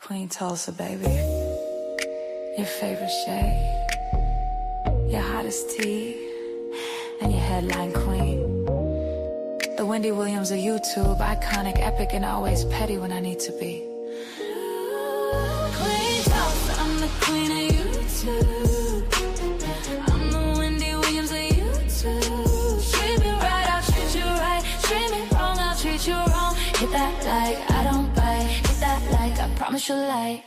Queen Tulsa, baby. Your favorite shade, your hottest tea, and your headline queen. The Wendy Williams of YouTube, iconic, epic, and always petty when I need to be. Queen Tulsa, I'm the queen of YouTube. I'm the Wendy Williams of YouTube. Treat me right, I'll treat you right. Treat me wrong, I'll treat you wrong. Hit that like, I don't bite. Hit that like, I promise you'll like.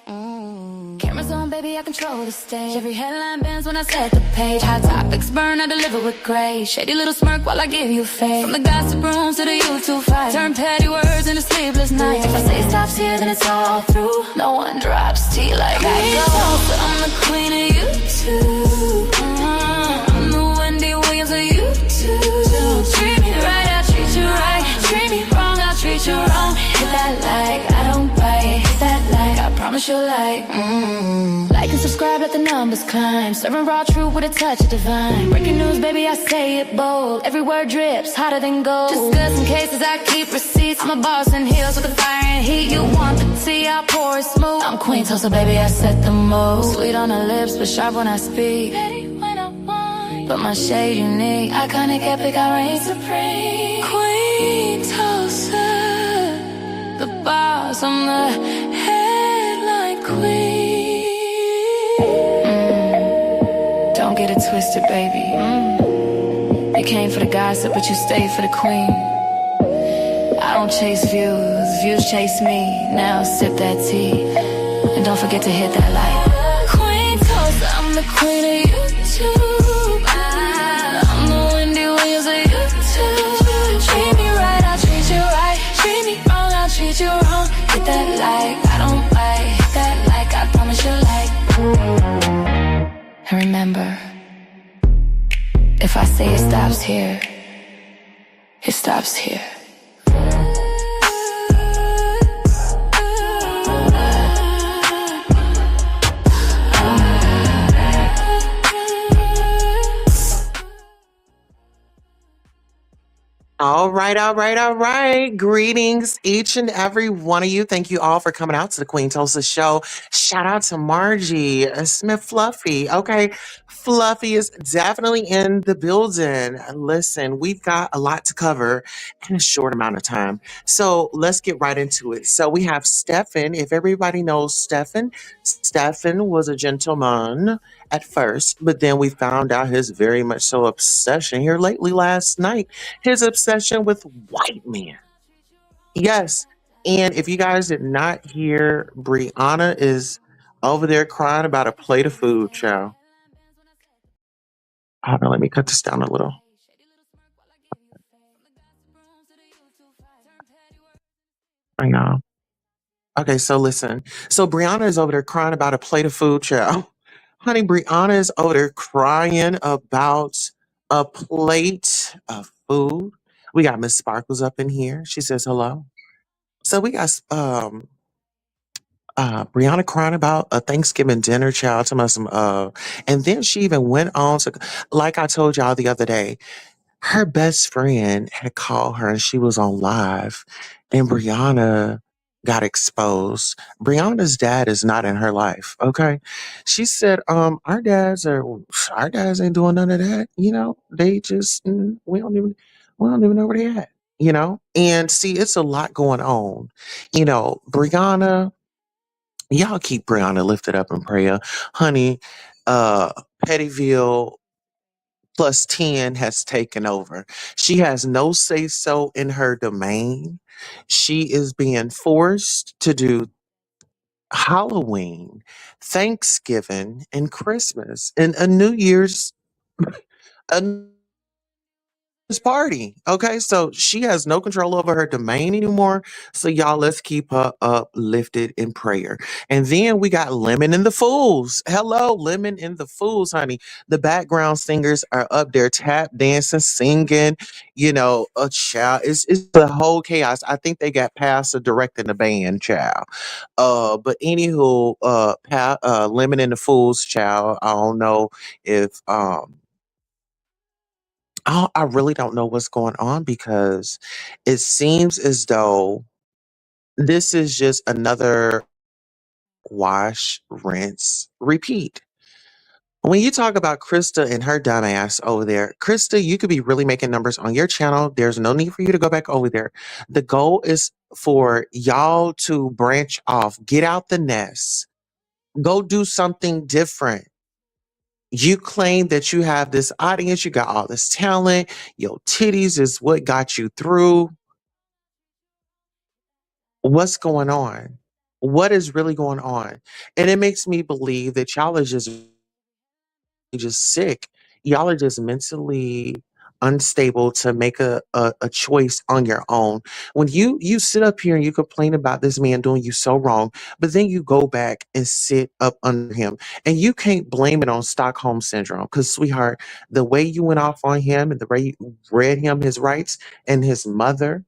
Cameras on, baby, I control the stage. Every headline bends when I set the page. Hot topics burn, I deliver with grace. Shady little smirk while I give you faith. From the gossip rooms to the YouTube fight, turn petty words into sleepless nights. If I say stops here, then it's all through. No one drops tea like I do. I'm the queen of YouTube. I'm the Wendy Williams of YouTube. Treat me right, I'll treat you right. Treat me wrong, I'll treat you wrong. Hit that like, I don't bite. Hit that like, I promise you'll like. Like and subscribe, let the numbers climb. Serving raw truth with a touch of divine. Breaking news, baby, I say it bold. Every word drips, hotter than gold. Discussing cases, I keep receipts. I'm a boss in heels with the fire and heat. You want the tea, I'll pour it smooth. I'm Queen Tulsa, baby, I set the mood. Sweet on the lips, but sharp when I speak. Petty when I want, but my shade unique. Iconic, epic, I reign supreme. Queen Tulsa, the boss, I'm the headline queen. Don't get it twisted, baby. You came for the gossip, but you stayed for the queen. I don't chase views, views chase me. Now sip that tea, and don't forget to hit that like. Queen Tulsa, I'm the queen of YouTube. I'm the Wendy Williams of YouTube. Treat me right, I'll treat you right. Treat me wrong, I'll treat you wrong. Hit that like, I don't bite. Hit that like, I promise you like. And remember, if I say it stops here, it stops here. All right, all right, all right. Greetings, each and every one of you. Thank you all for coming out to the Queen Tulsa show. Shout out to Margie Smith Fluffy. Okay, Fluffy is definitely in the building. Listen, we've got a lot to cover in a short amount of time. So let's get right into it. So we have Stefan. If everybody knows Stefan, Stefan was a gentleman at first, but then we found out his very much so obsession here lately last night, his obsession with white men. Yes. And if you guys did not hear, Brianna is over there crying about a plate of food, child. Hold on, let me cut this down a little. Hang on. Okay, so listen. So Brianna is over there crying about a plate of food, child. Honey, Brianna is over there crying about a plate of food. We got Miss Sparkles up in here. She says hello. So we got Brianna crying about a Thanksgiving dinner, child, to my some and then she even went on to, like I told y'all the other day, her best friend had called her and she was on live, and Brianna got exposed. Brianna's dad is not in her life. Okay. She said, our dads ain't doing none of that. They just we don't even know where they at, And see, it's a lot going on. Brianna, y'all keep Brianna lifted up in prayer. Honey, uh Pettyville plus 10 has taken over. She has no say so in her domain. She is being forced to do Halloween, Thanksgiving, and Christmas, and a New Year's a this party. Okay, so she has no control over her domain anymore. So y'all, let's keep her uplifted in prayer. And then we got Lemon and the Fools. Hello, Lemon and the Fools, honey. The background singers are up there tap dancing, singing. A child. It's the whole chaos. I think they got past the directing the band, child. But anywho, Lemon and the Fools, child. I don't know if I really don't know what's going on because it seems as though this is just another wash, rinse, repeat. When you talk about Krista and her dumbass over there, Krista, you could be really making numbers on your channel. There's no need for you to go back over there. The goal is for y'all to branch off, get out the nest, go do something different. You claim that you have this audience, you got all this talent, your titties is what got you through. What's going on? What is really going on? And it makes me believe that y'all are just sick. Y'all are just mentally unstable to make a choice on your own. When you sit up here and you complain about this man doing you so wrong, but then you go back and sit up under him. And you can't blame it on Stockholm syndrome. Because sweetheart, the way you went off on him and the way you read him his rights and his mother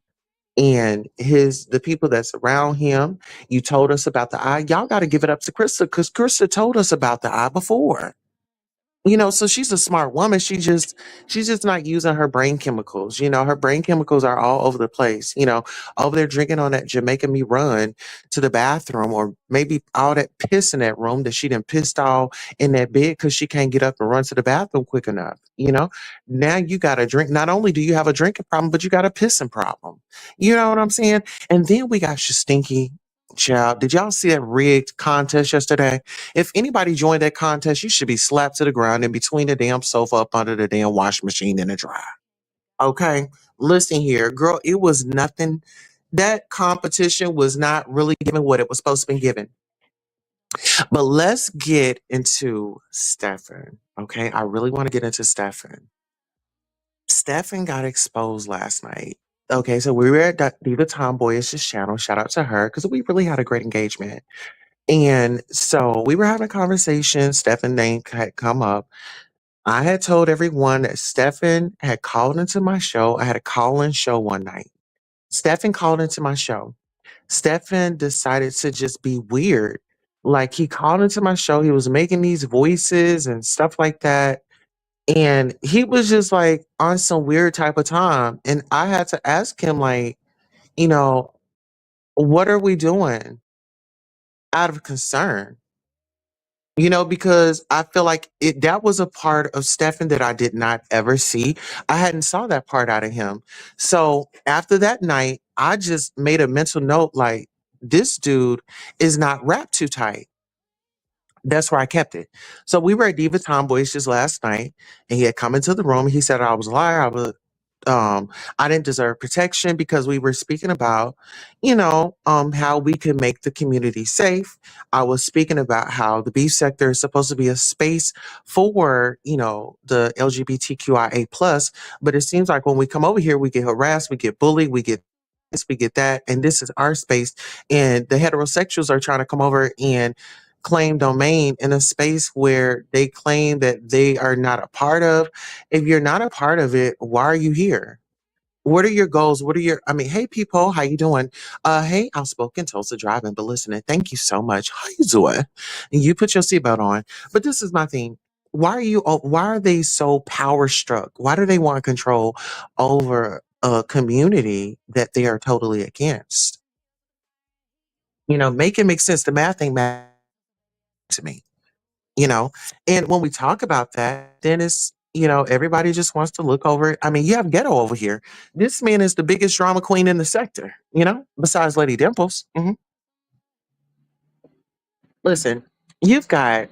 and his the people that's around him, you told us about the eye. Y'all got to give it up to Krista because Krista told us about the eye before. So she's a smart woman. She's just not using her brain chemicals. Her brain chemicals are all over the place. Over there drinking on that Jamaica me run to the bathroom, or maybe all that piss in that room that she done pissed all in that bed because she can't get up and run to the bathroom quick enough. Now you got a drink. Not only do you have a drinking problem, but you got a pissing problem. You know what I'm saying? And then we got your stinky child. Did y'all see that rigged contest yesterday? If anybody joined that contest, you should be slapped to the ground in between the damn sofa up under the damn washing machine in the dryer. Okay? Listen here, girl, it was nothing. That competition was not really given what it was supposed to be given. But let's get into Stefan. Okay? I really want to get into Stefan. Stefan got exposed last night. Okay, so we were at Diva Tomboyish's channel. Shout out to her because we really had a great engagement. And so we were having a conversation. Stefan name had come up. I had told everyone that Stefan had called into my show. I had a call-in show one night. Stefan called into my show. Stefan decided to just be weird. Like he called into my show. He was making these voices and stuff like that. And he was just like on some weird type of time. And I had to ask him, like, you know, what are we doing out of concern? Because I feel like that was a part of Stefan that I did not ever see. I hadn't saw that part out of him. So after that night, I just made a mental note like this dude is not wrapped too tight. That's where I kept it. So we were at Diva Tomboys just last night, and he had come into the room. He said I was a liar. I didn't deserve protection because we were speaking about, how we can make the community safe. I was speaking about how the beef sector is supposed to be a space for, the LGBTQIA plus, but it seems like when we come over here, we get harassed, we get bullied, we get this, we get that, and this is our space. And the heterosexuals are trying to come over and claim domain in a space where they claim that they are not a part of. If you're not a part of it, why are you here? What are your goals? Hey people, how you doing? Hey, outspoken Tulsa driving, but listening, thank you so much. How you doing? And you put your seatbelt on. But this is my thing. Why are they so power struck? Why do they want control over a community that they are totally against? Make it make sense. The math ain't math to me. you know and when we talk about that, then it's, everybody just wants to look over it. I mean, you have Ghetto over here. This man is the biggest drama queen in the sector, besides Lady Dimples. Listen, you've got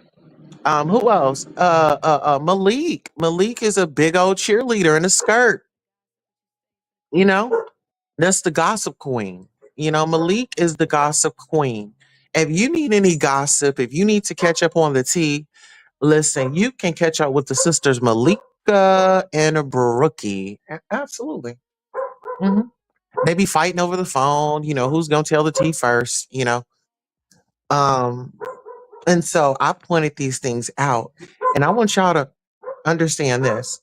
who else? Malik is a big old cheerleader in a skirt. you know that's the gossip queen. Malik is the gossip queen. If you need any gossip, if you need to catch up on the tea, listen, you can catch up with the sisters Malika and Brookie. Absolutely. hmm They be fighting over the phone, who's gonna tell the tea first, Um, and so I pointed these things out, and I want y'all to understand this.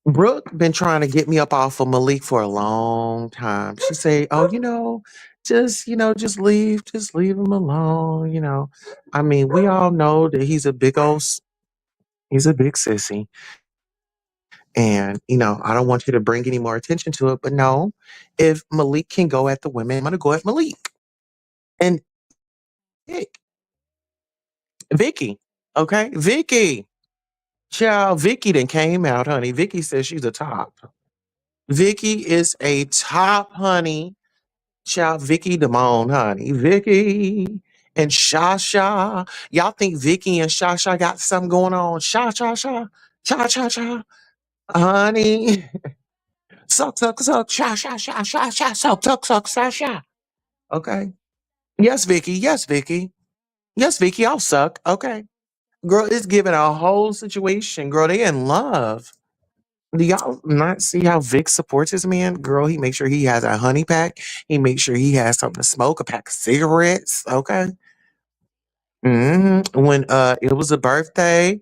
Brooke been trying to get me up off of Malik for a long time. She say, "Oh, just leave him alone." I mean, we all know that he's a big sissy. And, I don't want you to bring any more attention to it. But no, if Malik can go at the women, I'm going to go at Malik. And Vic, Vicky. Okay, Vicky. Child, Vicky then came out, honey. Vicky says she's a top. Vicky is a top, honey. Child, Vicky Damone, honey. Vicky and Shasha. Y'all think Vicky and Shasha got something going on? Sha, sha, sha. Cha, cha, cha. Honey. Suck, suck, suck. Sha, sha, sha, sha, sha. Suck, suck, suck, sha, sha. Okay. Yes, Vicky. Yes, Vicky. Yes, Vicky, I'll suck. Okay. Girl, it's giving a whole situation. Girl, they in love. Do y'all not see how Vic supports his man? Girl, he makes sure he has a honey pack. He makes sure he has something to smoke, a pack of cigarettes. Okay. When it was a birthday,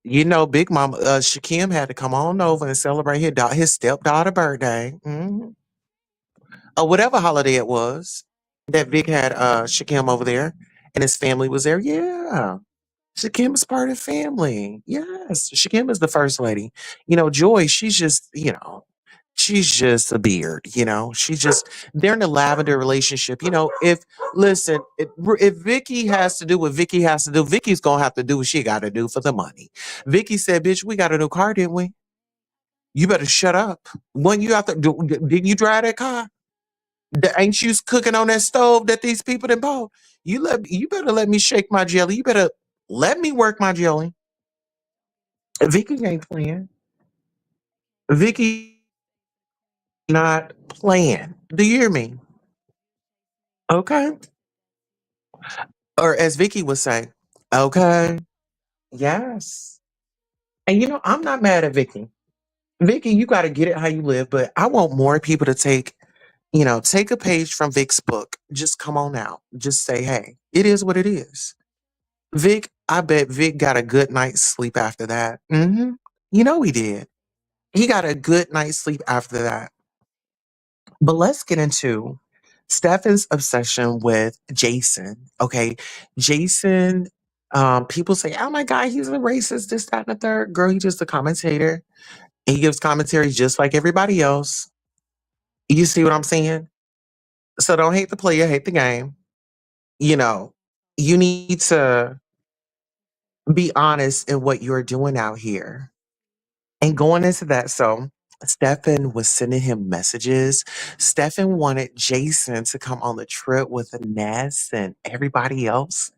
Big Mama Shakim had to come on over and celebrate his stepdaughter birthday. Or whatever holiday it was that Vic had Shakim over there and his family was there. Yeah. Shakim is part of the family. Yes. Shakim is the first lady. Joy, she's just a beard, they're in a lavender relationship. Listen, if Vicky has to do what Vicky has to do, Vicky's gonna have to do what she gotta do for the money. Vicky said, bitch, we got a new car, didn't we? You better shut up. When you out there, didn't you drive that car? Ain't you cooking on that stove that these people done bought? You better let me shake my jelly. You better let me work my jelly. Vicky ain't playing. Vicky not playing. Do you hear me? Okay. Or as Vicky would say, okay. Yes. And I'm not mad at Vicky. Vicky, you got to get it how you live, but I want more people to take a page from Vic's book. Just come on out. Just say, hey, it is what it is. Vic, I bet Vic got a good night's sleep after that. He did. He got a good night's sleep after that. But let's get into Stefan's obsession with Jason. Okay. Jason, people say, oh my God, he's a racist, this, that, and the third. Girl, he's just a commentator. He gives commentary just like everybody else. You see what I'm saying? So don't hate the player, hate the game. You know, you need to be honest in what you're doing out here. And going into that, so Stefan was sending him messages. Stefan wanted Jason to come on the trip with Ness and everybody else.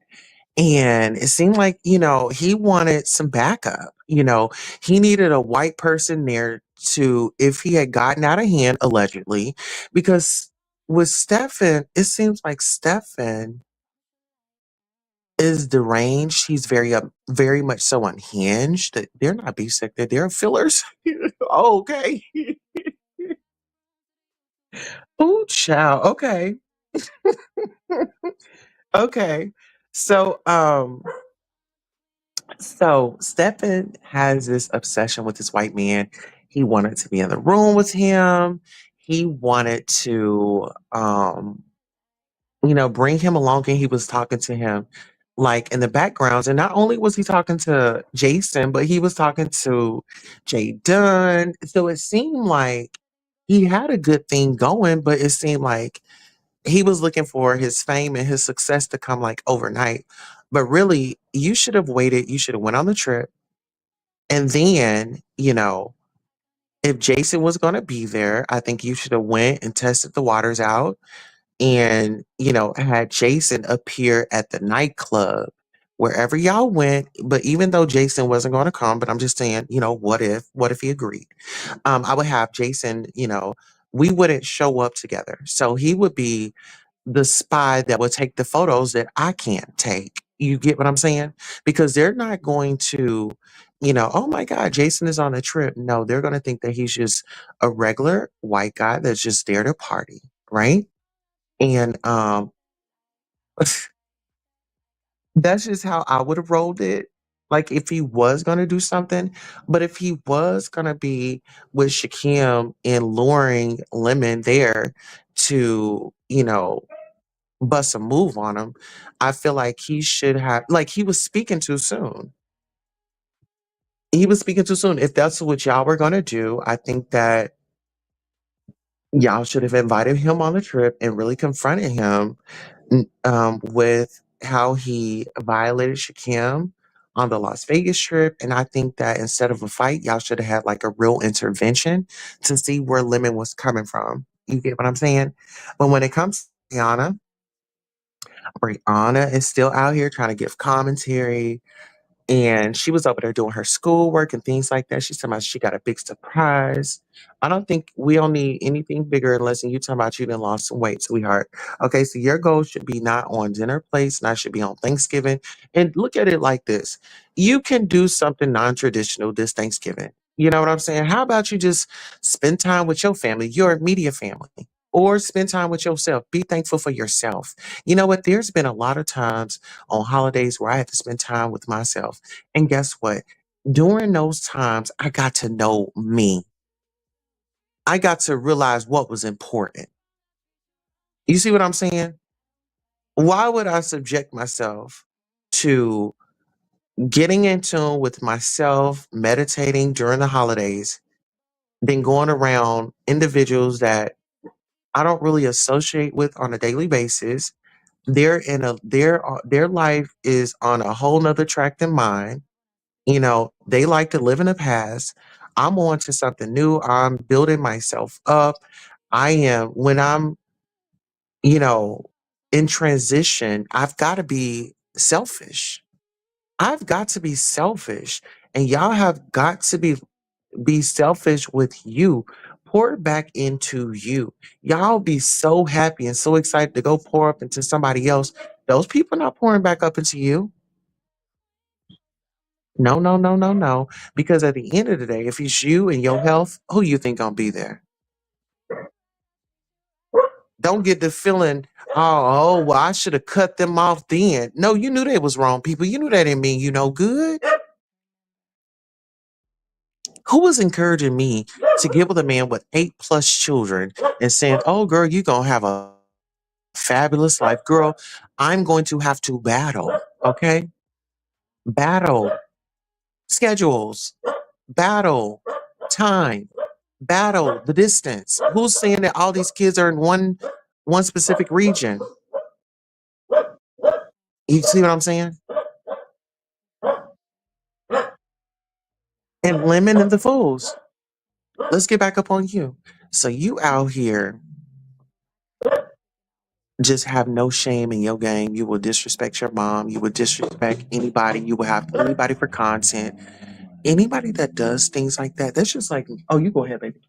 And it seemed like, he wanted some backup. He needed a white person there to, if he had gotten out of hand, allegedly, because with Stefan, it seems like Stefan is deranged. He's very much so unhinged. That they're not sick, they're fillers. Oh, okay. Oh, child. Okay. Okay. So, Stefan has this obsession with this white man. He wanted to be in the room with him. He wanted to, bring him along, and he was talking to him like in the backgrounds. And not only was he talking to Jason, but he was talking to Jay Dunn. So it seemed like he had a good thing going, but it seemed like he was looking for his fame and his success to come like overnight. But really, you should have waited. You should have went on the trip. And then, if Jason was going to be there, I think you should have went and tested the waters out and had Jason appear at the nightclub wherever y'all went. But even though Jason wasn't going to come, but I'm just saying, what if he agreed? I would have Jason, we wouldn't show up together, so he would be the spy that would take the photos that I can't take. You get what I'm saying? Because they're not going to, oh my God, Jason is on a trip. No, they're going to think that he's just a regular white guy that's just there to party, right? And that's just how I would have rolled it. Like if he was gonna do something, but if he was gonna be with Shakim and luring Lemon there to, bust a move on him, I feel like he should have like he was speaking too soon. He was speaking too soon. If that's what y'all were gonna do, I think that y'all should have invited him on the trip and really confronted him with how he violated Shakim on the Las Vegas trip. And I think that instead of a fight, y'all should have had like a real intervention to see where Lemon was coming from. You get what I'm saying? But when it comes to Brianna is still out here trying to give commentary, and she was over there doing her schoolwork and things like that. She's talking about she got a big surprise. I don't think we don't need anything bigger unless you talking about you done lost some weight, sweetheart. Okay, so your goal should be not on dinner plates, not should be on Thanksgiving. And look at it like this. You can do something non-traditional this Thanksgiving. You know what I'm saying? How about you just spend time with your family, your immediate family, or spend time with yourself? Be thankful for yourself. You know what? There's been a lot of times on holidays where I had to spend time with myself. And guess what? During those times, I got to know me. I got to realize what was important. You see what I'm saying? Why would I subject myself to getting in tune with myself, meditating during the holidays, then going around individuals that I don't really associate with on a daily basis? They're in a their life is on a whole nother track than mine. You know, they like to live in the past. I'm on to something new. I'm building myself up. I am, when I'm, you know, in transition, I've got to be selfish. I've got to be selfish. And y'all have got to be selfish with you. Pour it back into you. Y'all be so happy and so excited to go pour up into somebody else. Those people not pouring back up into you. No, no, no, no, no. Because at the end of the day, if it's you and your health, who you think gonna be there? Don't get the feeling, well, I should have cut them off then. No, you knew they was wrong, people. You knew that didn't mean you no good. Who was encouraging me to get with a man with 8+ children and saying, "Oh, girl, you gonna have a fabulous life, girl. I'm going to have to battle, okay? Battle schedules, battle time, battle the distance. Who's saying that all these kids are in one specific region? You see what I'm saying? And Lemon and the Fools. Let's get back up on you. So you out here just have no shame in your game. You will disrespect your mom. You will disrespect anybody. You will have anybody for content. Anybody that does things like that, that's just like, oh, you go ahead, baby.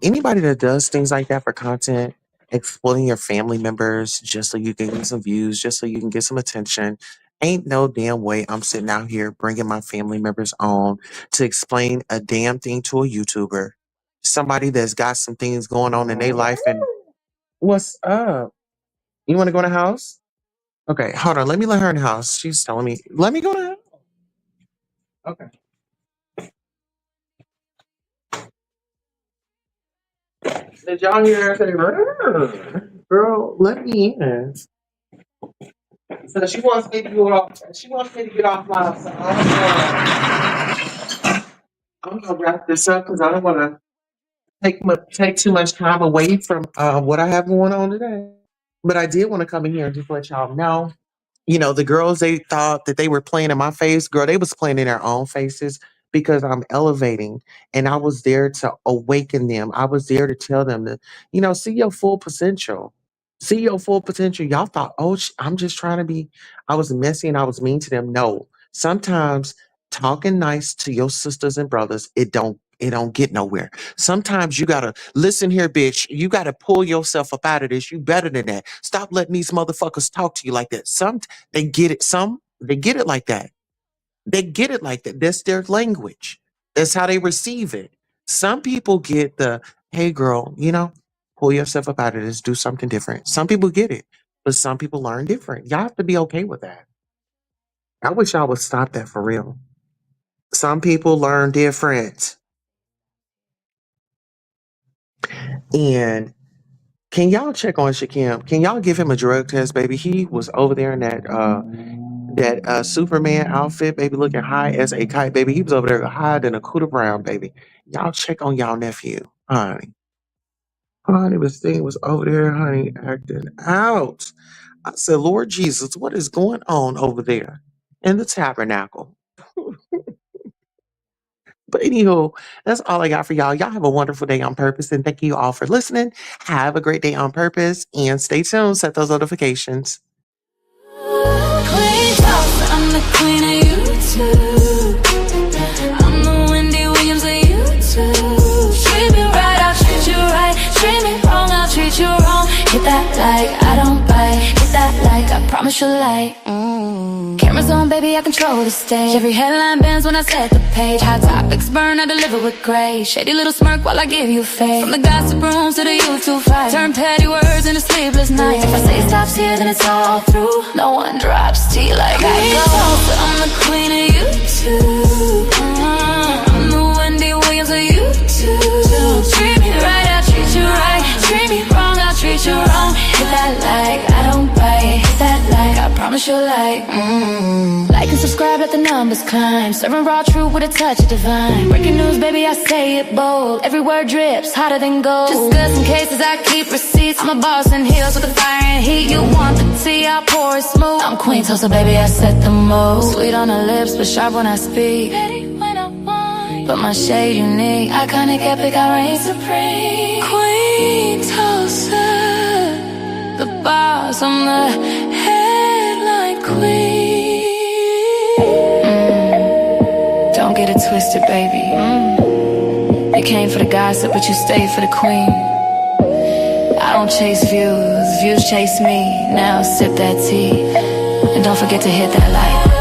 Anybody that does things like that for content, exploiting your family members just so you can get some views, just so you can get some attention, ain't no damn way I'm sitting out here bringing my family members on to explain a damn thing to a YouTuber, somebody that's got some things going on in their life. And what's up? You want to go in the house? Okay, hold on. Let me let her in the house. She's telling me, let me go to the house. Okay. Did y'all hear her say, "Rrr, girl, let me in"? So she wants me to get off. She wants me to get off live. So I'm gonna wrap this up because I don't want to take too much time away from what I have going on today. But I did want to come in here and just let y'all know. You know, the girls, they thought that they were playing in my face. Girl, they was playing in their own faces because I'm elevating, and I was there to awaken them. I was there to tell them to, see your full potential. See your full potential. Y'all thought, oh, I'm just trying to be, I was messy and I was mean to them. No, sometimes talking nice to your sisters and brothers, it don't get nowhere. Sometimes you gotta listen here, bitch. You gotta pull yourself up out of this. You better than that. Stop letting these motherfuckers talk to you like that. They get it. Some they get it like that. They get it like that. That's their language. That's how they receive it. Some people get the, hey girl, pull yourself up out of this, do something different. Some people get it, but some people learn different. Y'all have to be okay with that. I wish y'all would stop that for real. Some people learn different. And can y'all check on Shakim? Can y'all give him a drug test, baby? He was over there in that Superman outfit, baby, looking high as a kite, baby. He was over there higher than a cooter brown, baby. Y'all check on y'all nephew, honey. Honey was over there, honey, acting out. I said, Lord Jesus, what is going on over there in the tabernacle? But anywho, that's all I got for y'all. Y'all have a wonderful day on purpose. And thank you all for listening. Have a great day on purpose and stay tuned. Set those notifications. Queen toss, I'm the queen of you too. I'm the Wendy Williams of you too. Treat me right, I'll treat you right. Treat me wrong, I'll treat you wrong. Hit that like I don't bite. Hit that like I promise you'll like. Cameras on, baby, I control the stage. Every headline bends when I set the page. Hot topics burn, I deliver with grace. Shady little smirk while I give you faith. From the gossip rooms to the YouTube fight. Turn petty words into sleepless nights. If I say stops here, then it's all through. No one drops tea like I do. I'm the queen of you too. I'm the Wendy Williams of you too. Treat me right, I'll treat you right. Treat me wrong, I'll treat you wrong. Hit that like I don't bite. Hit that like I promise you'll like. Like and subscribe, let the numbers climb. Serving raw truth with a touch of divine. Breaking news, baby, I say it bold. Every word drips hotter than gold. Just goods in cases, I keep receipts. I'm a boss in heels with the fire and heat. You want the tea, I pour it smooth. I'm queen toast, so baby, I set the mood. Sweet on the lips, but sharp when I speak. Ready when I want. But my shade unique. Iconic, epic, I reign supreme. Queen toast, the boss, I'm the headline queen. Don't get it twisted, baby. You came for the gossip, but you stayed for the queen. I don't chase views, views chase me. Now sip that tea, and don't forget to hit that light.